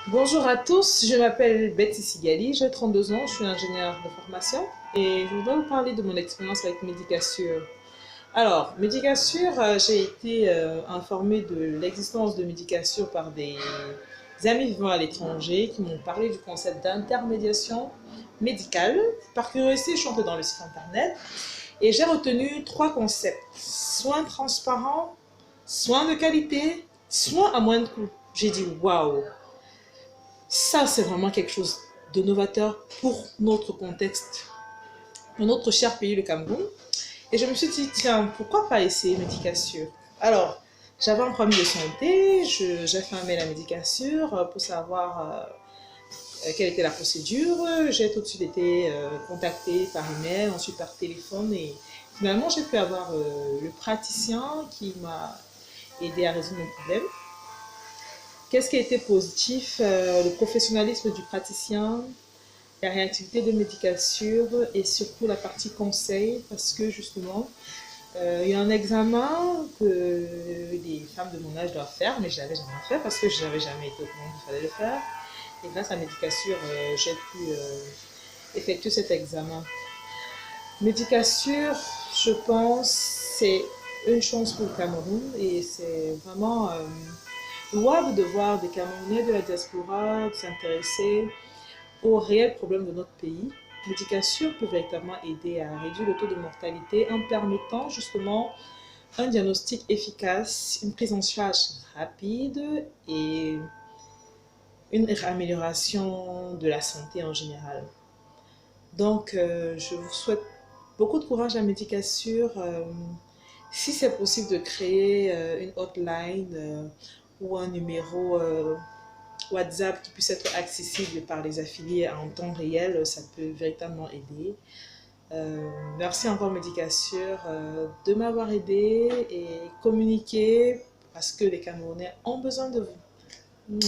Bonjour à tous, je m'appelle Betty Sigali, j'ai 32 ans, je suis ingénieure de formation et je voudrais vous parler de mon expérience avec Medicassure. Alors, Medicassure, j'ai été informée de l'existence de Medicassure par des amis vivant à l'étranger qui m'ont parlé du concept d'intermédiation médicale. Par curiosité, je suis entrée dans le site internet et j'ai retenu trois concepts: soins transparents, soins de qualité, soins à moindre coût. J'ai dit waouh! Ça, c'est vraiment quelque chose de novateur pour notre contexte, pour notre cher pays, le Cameroun. Et je me suis dit, tiens, pourquoi pas essayer Medicassure? Alors, j'avais un problème de santé, j'ai fait un mail à Medicassure pour savoir quelle était la procédure. J'ai tout de suite été contactée par email, ensuite par téléphone, et finalement, j'ai pu avoir le praticien qui m'a aidé à résoudre mon problème. Qu'est-ce qui a été positif? Le professionnalisme du praticien, la réactivité de Medicassure et surtout la partie conseil, parce que justement, il y a un examen que les femmes de mon âge doivent faire, mais je ne l'avais jamais fait parce que je n'avais jamais été au courant qu'il fallait le faire. Et grâce à Medicassure, j'ai pu effectuer cet examen. Medicassure, je pense, c'est une chance pour le Cameroun et c'est vraiment louable de voir des Camerounais de la diaspora s'intéresser aux réels problèmes de notre pays. Medicassure peut véritablement aider à réduire le taux de mortalité en permettant justement un diagnostic efficace, une prise en charge rapide et une amélioration de la santé en général. Donc, je vous souhaite beaucoup de courage à Medicassure. Si c'est possible de créer une hotline ou un numéro WhatsApp qui puisse être accessible par les affiliés en temps réel, ça peut véritablement aider. Merci encore Medicassure de m'avoir aidé et communiquer parce que les Camerounais ont besoin de vous.